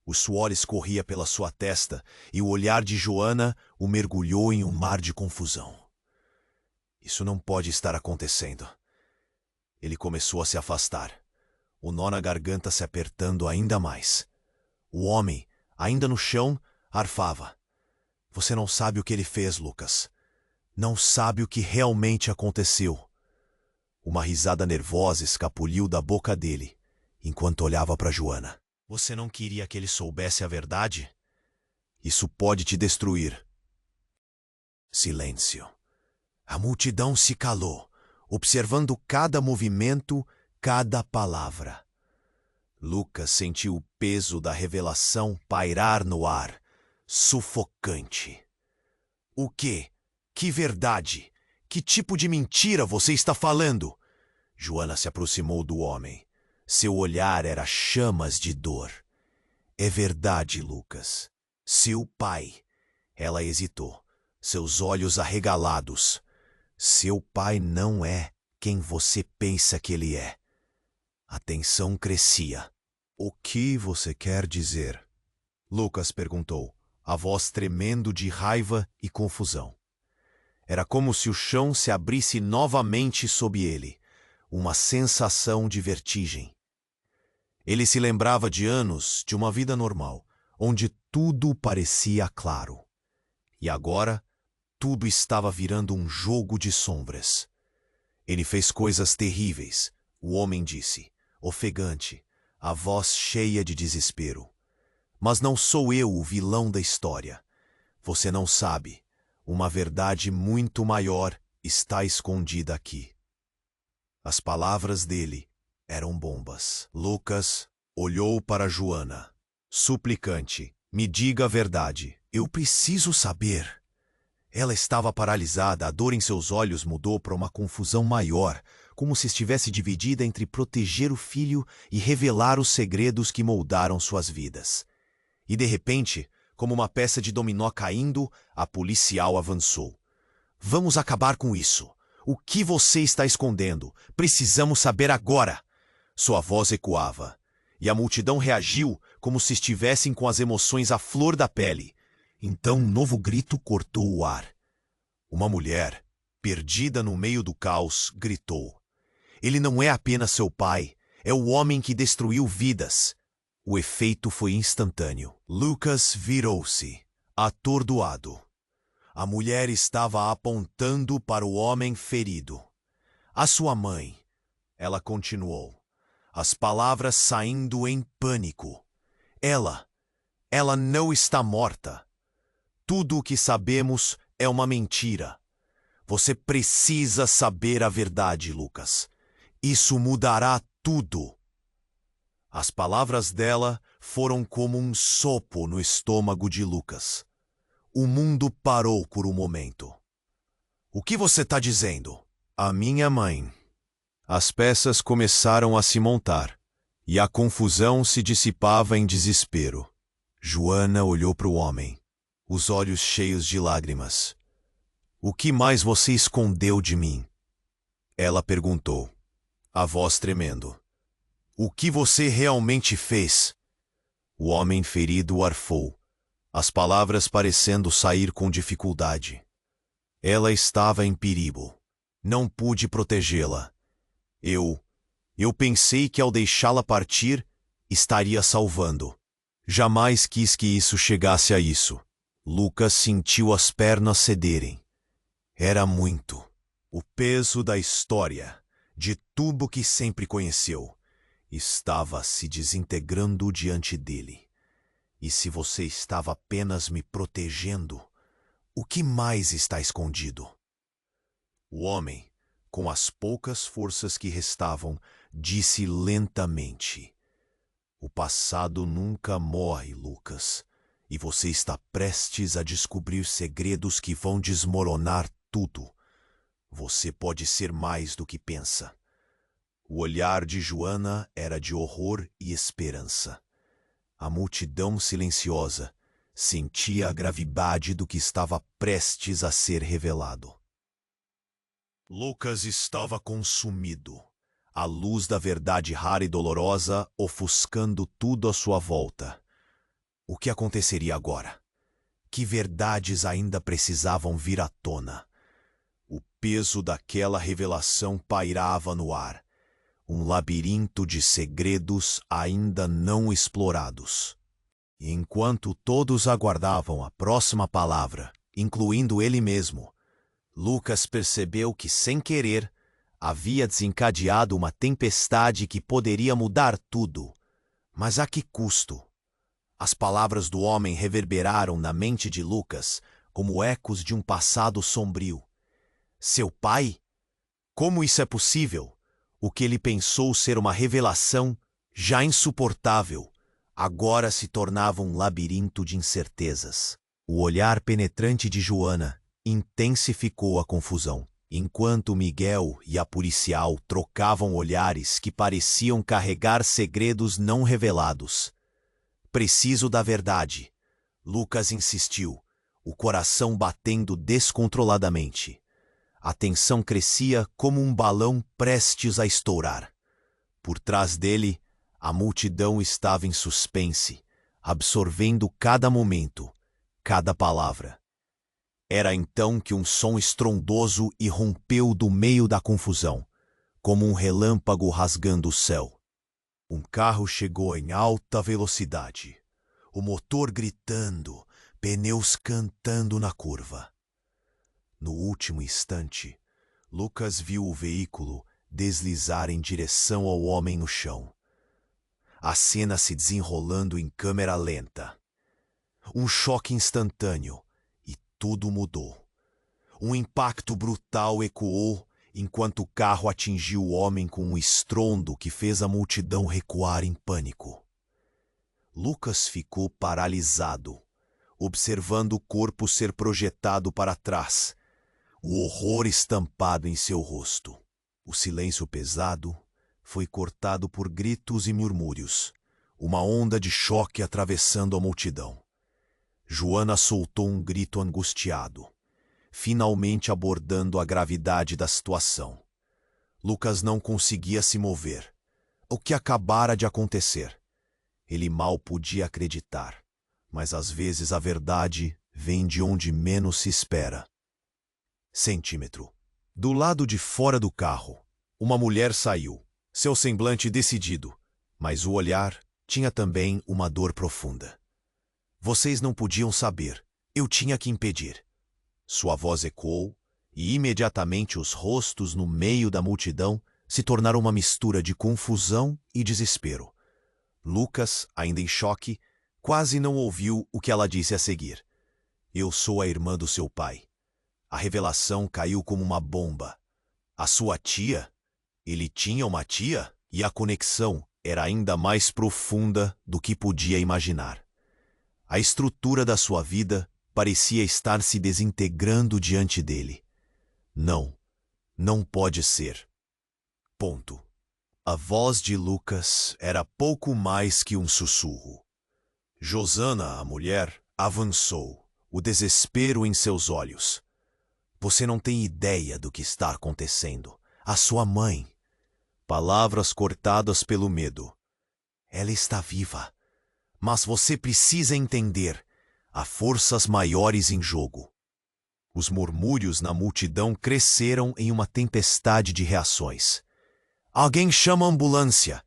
A: O suor escorria pela sua testa e o olhar de Joana o mergulhou em um mar de confusão. Isso não pode estar acontecendo. Ele começou a se afastar, o nó na garganta se apertando ainda mais. O homem, ainda no chão, arfava. Você não sabe o que ele fez, Lucas. Não sabe o que realmente aconteceu. Uma risada nervosa escapuliu da boca dele, enquanto olhava para Joana. Você não queria que ele soubesse a verdade? Isso pode te destruir. Silêncio. A multidão se calou. observando cada movimento, cada palavra. Lucas sentiu o peso da revelação pairar no ar, sufocante. O quê? Que verdade? Que tipo de mentira você está falando? Joana se aproximou do homem. Seu olhar era chamas de dor. É verdade, Lucas. Seu pai. Ela hesitou, seus olhos arregalados. Seu pai não é quem você pensa que ele é. A tensão crescia. O que você quer dizer? Lucas perguntou, a voz tremendo de raiva e confusão. Era como se o chão se abrisse novamente sob ele, uma sensação de vertigem. Ele se lembrava de anos de uma vida normal, onde tudo parecia claro. E agora, tudo estava virando um jogo de sombras. Ele fez coisas terríveis, o homem disse, ofegante, a voz cheia de desespero. Mas não sou eu o vilão da história. Você não sabe. Uma verdade muito maior está escondida aqui. As palavras dele eram bombas. Lucas olhou para Joana. Suplicante, me diga a verdade. Eu preciso saber. Ela estava paralisada, a dor em seus olhos mudou para uma confusão maior, como se estivesse dividida entre proteger o filho e revelar os segredos que moldaram suas vidas. E de repente, como uma peça de dominó caindo, a policial avançou. Vamos acabar com isso. O que você está escondendo? Precisamos saber agora. Sua voz ecoava, e a multidão reagiu como se estivessem com as emoções à flor da pele. Então um novo grito cortou o ar. Uma mulher, perdida no meio do caos, gritou. Ele não é apenas seu pai, é o homem que destruiu vidas. O efeito foi instantâneo. Lucas virou-se, atordoado. A mulher estava apontando para o homem ferido. A sua mãe. Ela continuou, as palavras saindo em pânico. Ela não está morta. Tudo o que sabemos é uma mentira. Você precisa saber a verdade, Lucas. Isso mudará tudo. As palavras dela foram como um sopro no estômago de Lucas. O mundo parou por um momento. O que você está dizendo? A minha mãe. As peças começaram a se montar, e a confusão se dissipava em desespero. Joana olhou para o homem, os olhos cheios de lágrimas. O que mais você escondeu de mim? Ela perguntou, a voz tremendo. O que você realmente fez? O homem ferido arfou, as palavras parecendo sair com dificuldade. Ela estava em perigo. Não pude protegê-la. Eu pensei que ao deixá-la partir, estaria salvando. Jamais quis que isso chegasse a isso. Lucas sentiu as pernas cederem. Era muito. O peso da história, de tudo que sempre conheceu, estava se desintegrando diante dele. E se você estava apenas me protegendo, o que mais está escondido? O homem, com as poucas forças que restavam, disse lentamente: o passado nunca morre, Lucas, e você está prestes a descobrir segredos que vão desmoronar tudo. Você pode ser mais do que pensa. O olhar de Joana era de horror e esperança. A multidão silenciosa sentia a gravidade do que estava prestes a ser revelado. Lucas estava consumido, a luz da verdade rara e dolorosa ofuscando tudo à sua volta. O que aconteceria agora? Que verdades ainda precisavam vir à tona? O peso daquela revelação pairava no ar, um labirinto de segredos ainda não explorados. E enquanto todos aguardavam a próxima palavra, incluindo ele mesmo, Lucas percebeu que, sem querer, havia desencadeado uma tempestade que poderia mudar tudo. Mas a que custo? As palavras do homem reverberaram na mente de Lucas como ecos de um passado sombrio. Seu pai? Como isso é possível? O que ele pensou ser uma revelação já insuportável, agora se tornava um labirinto de incertezas. O olhar penetrante de Joana intensificou a confusão, enquanto Miguel e a policial trocavam olhares que pareciam carregar segredos não revelados. Preciso da verdade, Lucas insistiu, o coração batendo descontroladamente. A tensão crescia como um balão prestes a estourar. Por trás dele, a multidão estava em suspense, absorvendo cada momento, cada palavra. Era então que um som estrondoso irrompeu do meio da confusão, como um relâmpago rasgando o céu. Um carro chegou em alta velocidade, o motor gritando, pneus cantando na curva. No último instante, Lucas viu o veículo deslizar em direção ao homem no chão. A cena se desenrolando em câmera lenta. Um choque instantâneo e tudo mudou. Um impacto brutal ecoou enquanto o carro atingiu o homem com um estrondo que fez a multidão recuar em pânico. Lucas ficou paralisado, observando o corpo ser projetado para trás, o horror estampado em seu rosto. O silêncio pesado foi cortado por gritos e murmúrios, uma onda de choque atravessando a multidão. Joana soltou um grito angustiado, finalmente abordando a gravidade da situação. Lucas não conseguia se mover. O que acabara de acontecer? Ele mal podia acreditar, mas às vezes a verdade vem de onde menos se espera. Centímetro. Do lado de fora do carro, uma mulher saiu, seu semblante decidido, mas o olhar tinha também uma dor profunda. Vocês não podiam saber, eu tinha que impedir. Sua voz ecoou, e imediatamente os rostos no meio da multidão se tornaram uma mistura de confusão e desespero. Lucas, ainda em choque, quase não ouviu o que ela disse a seguir. Eu sou a irmã do seu pai. A revelação caiu como uma bomba. A sua tia? Ele tinha uma tia? E a conexão era ainda mais profunda do que podia imaginar. A estrutura da sua vida parecia estar se desintegrando diante dele. Não, não pode ser. Ponto. A voz de Lucas era pouco mais que um sussurro. Josana, a mulher, avançou, o desespero em seus olhos. Você não tem ideia do que está acontecendo. A sua mãe. Palavras cortadas pelo medo. Ela está viva. Mas você precisa entender. Há forças maiores em jogo. Os murmúrios na multidão cresceram em uma tempestade de reações. Alguém chama a ambulância.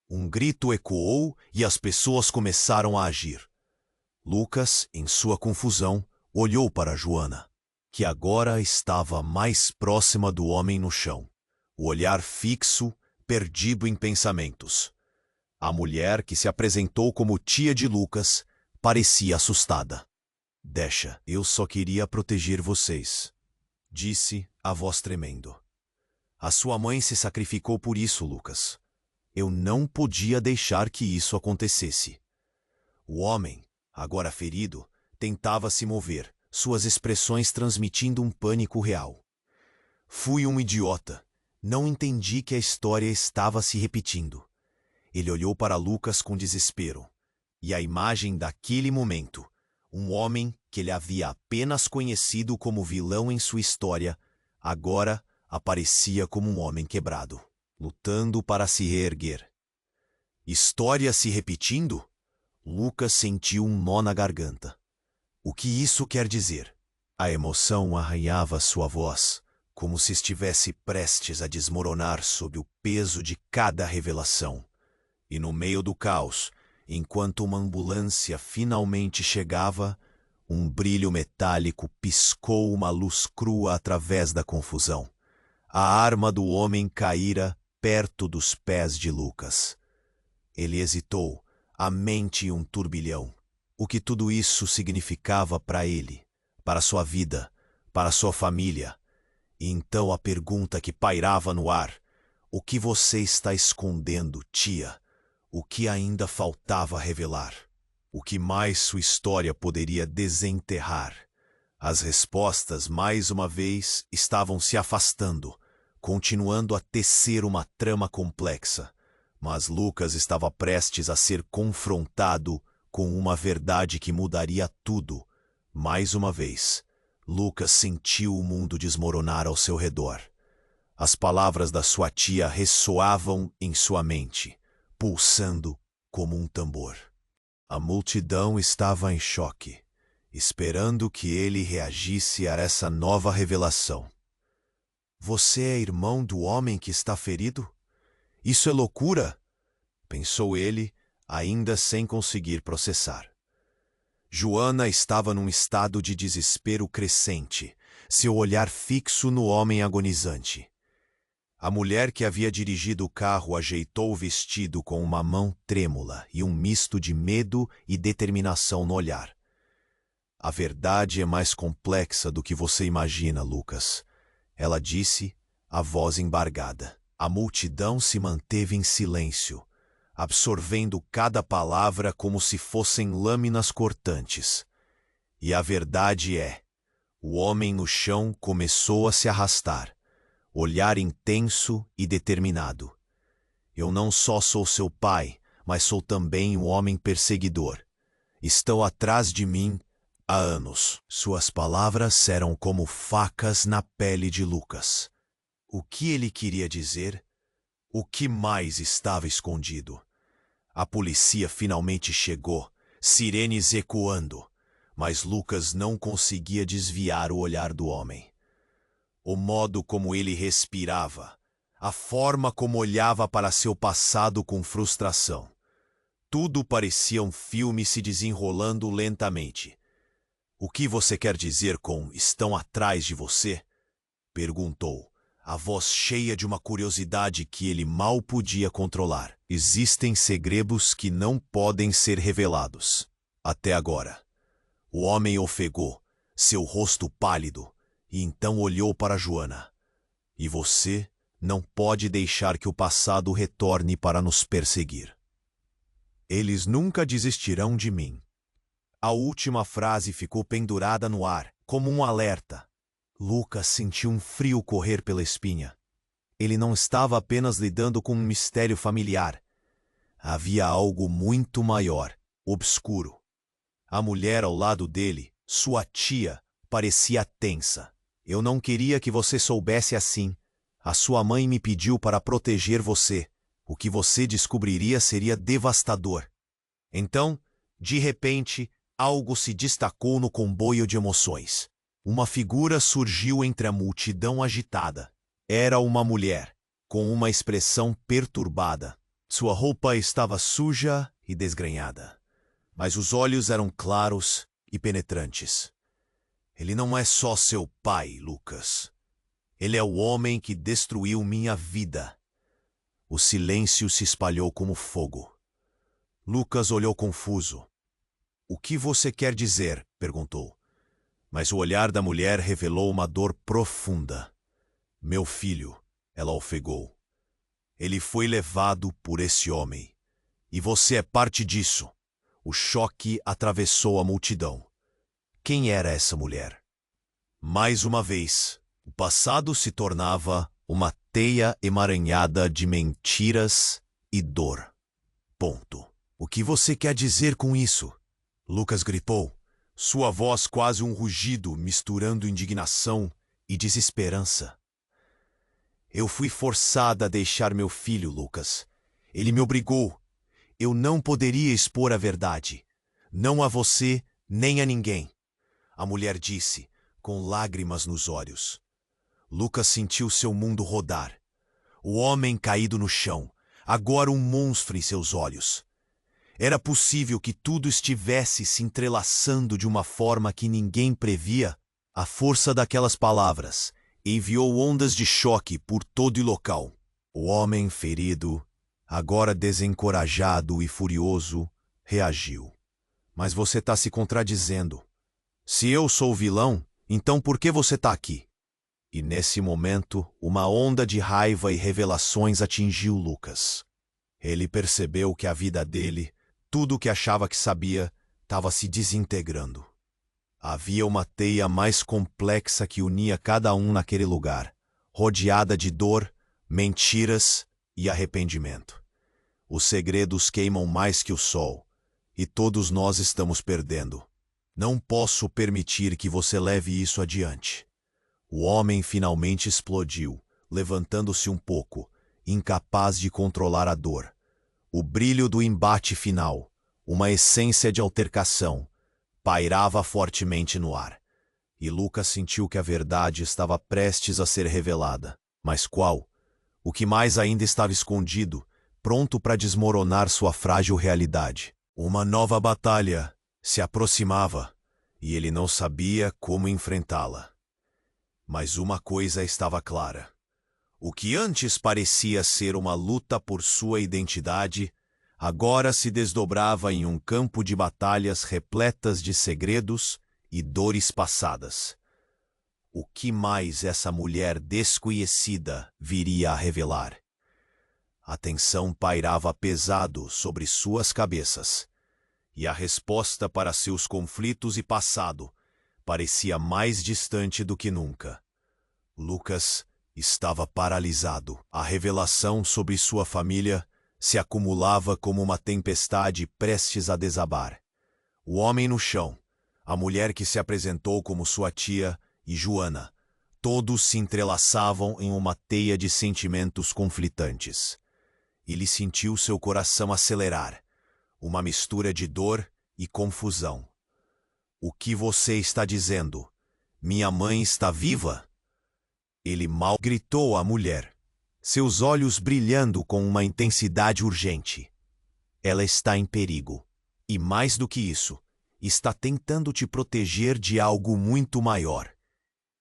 A: Um grito ecoou e as pessoas começaram a agir. Lucas, em sua confusão, olhou para Joana, que agora estava mais próxima do homem no chão, o olhar fixo, perdido em pensamentos. A mulher, que se apresentou como tia de Lucas, parecia assustada. Deixa, eu só queria proteger vocês, disse, a voz tremendo. A sua mãe se sacrificou por isso, Lucas. Eu não podia deixar que isso acontecesse. O homem, agora ferido, tentava se mover, suas expressões transmitindo um pânico real. Fui um idiota. Não entendi que a história estava se repetindo. Ele olhou para Lucas com desespero. E a imagem daquele momento, um homem que ele havia apenas conhecido como vilão em sua história, agora aparecia como um homem quebrado, lutando para se reerguer. História se repetindo? Lucas sentiu um nó na garganta. O que isso quer dizer? A emoção arranhava sua voz, como se estivesse prestes a desmoronar sob o peso de cada revelação. E no meio do caos, enquanto uma ambulância finalmente chegava, um brilho metálico piscou uma luz crua através da confusão. A arma do homem caíra perto dos pés de Lucas. Ele hesitou, a mente em um turbilhão. O que tudo isso significava para ele, para sua vida, para sua família. E então a pergunta que pairava no ar: o que você está escondendo, tia? O que ainda faltava revelar? O que mais sua história poderia desenterrar? As respostas, mais uma vez, estavam se afastando, continuando a tecer uma trama complexa. Mas Lucas estava prestes a ser confrontado com uma verdade que mudaria tudo. Mais uma vez, Lucas sentiu o mundo desmoronar ao seu redor. As palavras da sua tia ressoavam em sua mente, pulsando como um tambor. A multidão estava em choque, esperando que ele reagisse a essa nova revelação. Você é irmão do homem que está ferido? Isso é loucura, pensou ele, ainda sem conseguir processar. Joana estava num estado de desespero crescente, seu olhar fixo no homem agonizante. A mulher que havia dirigido o carro ajeitou o vestido com uma mão trêmula e um misto de medo e determinação no olhar. A verdade é mais complexa do que você imagina, Lucas, ela disse, a voz embargada. A multidão se manteve em silêncio, absorvendo cada palavra como se fossem lâminas cortantes. E a verdade é, o homem no chão começou a se arrastar, olhar intenso e determinado. Eu não só sou seu pai, mas sou também um homem perseguidor. Estão atrás de mim há anos. Suas palavras eram como facas na pele de Lucas. O que ele queria dizer? O que mais estava escondido? A polícia finalmente chegou, sirenes ecoando, mas Lucas não conseguia desviar o olhar do homem. O modo como ele respirava, a forma como olhava para seu passado com frustração. Tudo parecia um filme se desenrolando lentamente. O que você quer dizer com "estão atrás de você"? Perguntou, a voz cheia de uma curiosidade que ele mal podia controlar. Existem segredos que não podem ser revelados. Até agora. O homem ofegou, seu rosto pálido, e então olhou para Joana. E você não pode deixar que o passado retorne para nos perseguir. Eles nunca desistirão de mim. A última frase ficou pendurada no ar, como um alerta. Lucas sentiu um frio correr pela espinha. Ele não estava apenas lidando com um mistério familiar. Havia algo muito maior, obscuro. A mulher ao lado dele, sua tia, parecia tensa. Eu não queria que você soubesse assim. A sua mãe me pediu para proteger você. O que você descobriria seria devastador. Então, de repente, algo se destacou no comboio de emoções. Uma figura surgiu entre a multidão agitada. Era uma mulher, com uma expressão perturbada. Sua roupa estava suja e desgrenhada, mas os olhos eram claros e penetrantes. Ele não é só seu pai, Lucas. Ele é o homem que destruiu minha vida. O silêncio se espalhou como fogo. Lucas olhou confuso. O que você quer dizer? Perguntou. Mas o olhar da mulher revelou uma dor profunda. Meu filho, ela ofegou. Ele foi levado por esse homem. E você é parte disso. O choque atravessou a multidão. Quem era essa mulher? Mais uma vez, o passado se tornava uma teia emaranhada de mentiras e dor. Ponto. O que você quer dizer com isso? Lucas gritou, sua voz quase um rugido misturando indignação e desesperança. Eu fui forçada a deixar meu filho, Lucas. Ele me obrigou. Eu não poderia expor a verdade. Não a você, nem a ninguém. A mulher disse, com lágrimas nos olhos. Lucas sentiu seu mundo rodar. O homem caído no chão, agora um monstro em seus olhos. Era possível que tudo estivesse se entrelaçando de uma forma que ninguém previa? A força daquelas palavras enviou ondas de choque por todo o local. O homem ferido, agora desencorajado e furioso, reagiu. Mas você está se contradizendo. Se eu sou o vilão, então por que você está aqui? E nesse momento, uma onda de raiva e revelações atingiu Lucas. Ele percebeu que a vida dele, tudo o que achava que sabia, estava se desintegrando. Havia uma teia mais complexa que unia cada um naquele lugar, rodeada de dor, mentiras e arrependimento. Os segredos queimam mais que o sol, e todos nós estamos perdendo. Não posso permitir que você leve isso adiante. O homem finalmente explodiu, levantando-se um pouco, incapaz de controlar a dor. O brilho do embate final, uma essência de altercação, pairava fortemente no ar. E Lucas sentiu que a verdade estava prestes a ser revelada. Mas qual? O que mais ainda estava escondido, pronto para desmoronar sua frágil realidade. Uma nova batalha se aproximava, e ele não sabia como enfrentá-la. Mas uma coisa estava clara. O que antes parecia ser uma luta por sua identidade, agora se desdobrava em um campo de batalhas repletas de segredos e dores passadas. O que mais essa mulher desconhecida viria a revelar? A tensão pairava pesado sobre suas cabeças, e a resposta para seus conflitos e passado parecia mais distante do que nunca. Lucas estava paralisado. A revelação sobre sua família se acumulava como uma tempestade prestes a desabar. O homem no chão, a mulher que se apresentou como sua tia e Joana, todos se entrelaçavam em uma teia de sentimentos conflitantes. Ele sentiu seu coração acelerar, uma mistura de dor e confusão. O que você está dizendo? Minha mãe está viva? Ele mal gritou à mulher, seus olhos brilhando com uma intensidade urgente. Ela está em perigo. E mais do que isso, está tentando te proteger de algo muito maior.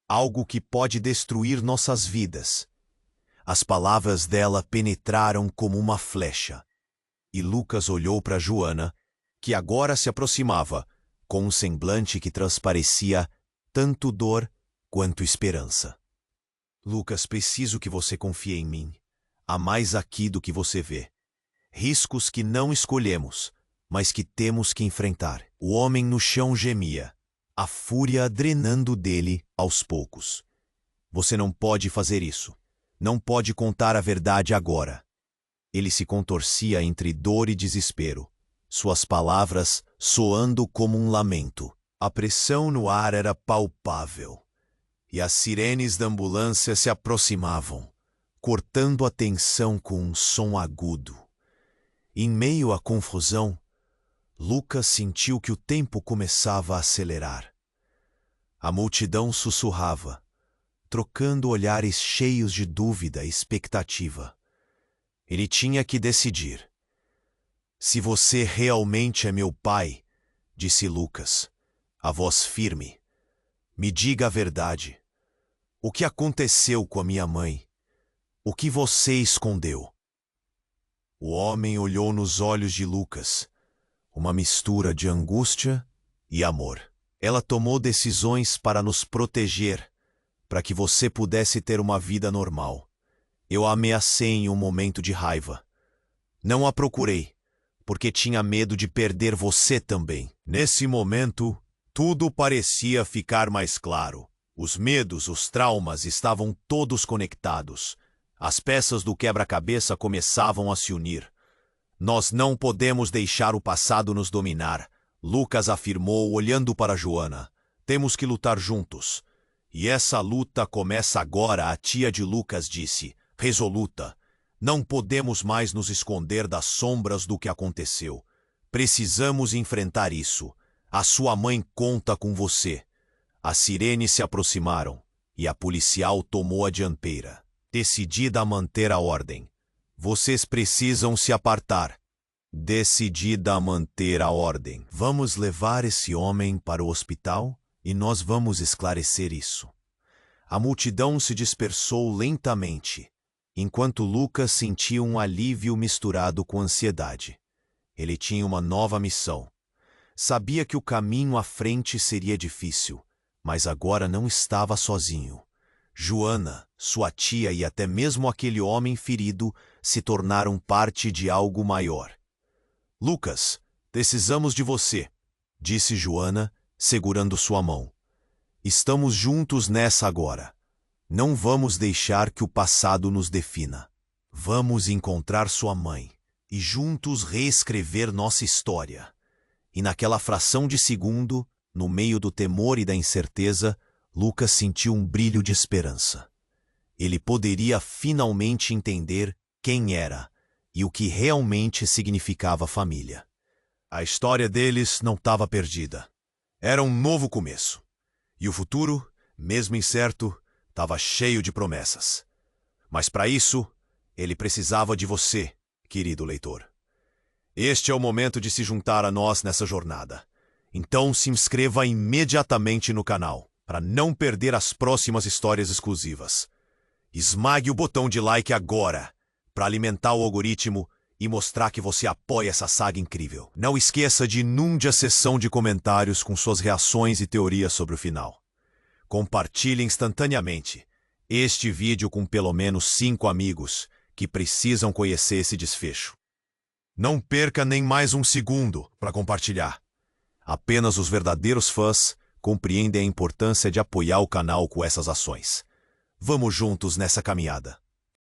A: Algo que pode destruir nossas vidas. As palavras dela penetraram como uma flecha. E Lucas olhou para Joana, que agora se aproximava, com um semblante que transparecia tanto dor quanto esperança. Lucas, preciso que você confie em mim. Há mais aqui do que você vê. Riscos que não escolhemos, mas que temos que enfrentar. O homem no chão gemia, a fúria drenando dele aos poucos. Você não pode fazer isso. Não pode contar a verdade agora. Ele se contorcia entre dor e desespero, suas palavras soando como um lamento. A pressão no ar era palpável, e as sirenes da ambulância se aproximavam, cortando a tensão com um som agudo. Em meio à confusão, Lucas sentiu que o tempo começava a acelerar. A multidão sussurrava, trocando olhares cheios de dúvida e expectativa. Ele tinha que decidir. Se você realmente é meu pai, disse Lucas, a voz firme, me diga a verdade. O que aconteceu com a minha mãe? O que você escondeu? O homem olhou nos olhos de Lucas, uma mistura de angústia e amor. Ela tomou decisões para nos proteger, para que você pudesse ter uma vida normal. Eu a ameacei em um momento de raiva. Não a procurei, porque tinha medo de perder você também. Nesse momento, tudo parecia ficar mais claro. Os medos, os traumas estavam todos conectados. As peças do quebra-cabeça começavam a se unir. Nós não podemos deixar o passado nos dominar, Lucas afirmou olhando para Joana. Temos que lutar juntos. E essa luta começa agora, a tia de Lucas disse, resoluta. Não podemos mais nos esconder das sombras do que aconteceu. Precisamos enfrentar isso. A sua mãe conta com você. As sirenes se aproximaram e a policial tomou a dianteira, decidida a manter a ordem. Vocês precisam se apartar. Decidida a manter a ordem. Vamos levar esse homem para o hospital e nós vamos esclarecer isso. A multidão se dispersou lentamente, enquanto Lucas sentia um alívio misturado com ansiedade. Ele tinha uma nova missão. Sabia que o caminho à frente seria difícil, mas agora não estava sozinho. Joana, sua tia e até mesmo aquele homem ferido se tornaram parte de algo maior. Lucas, precisamos de você, disse Joana, segurando sua mão. Estamos juntos nessa agora. Não vamos deixar que o passado nos defina. Vamos encontrar sua mãe e juntos reescrever nossa história. E naquela fração de segundo, no meio do temor e da incerteza, Lucas sentiu um brilho de esperança. Ele poderia finalmente entender quem era e o que realmente significava família. A história deles não estava perdida. Era um novo começo. E o futuro, mesmo incerto, estava cheio de promessas. Mas para isso, ele precisava de você, querido leitor. Este é o momento de se juntar a nós nessa jornada. Então se inscreva imediatamente no canal, para não perder as próximas histórias exclusivas. Esmague o botão de like agora, para alimentar o algoritmo e mostrar que você apoia essa saga incrível. Não esqueça de inunde a seção de comentários com suas reações e teorias sobre o final. Compartilhe instantaneamente este vídeo com pelo menos 5 amigos que precisam conhecer esse desfecho. Não perca nem mais um segundo para compartilhar. Apenas os verdadeiros fãs compreendem a importância de apoiar o canal com essas ações. Vamos juntos nessa caminhada.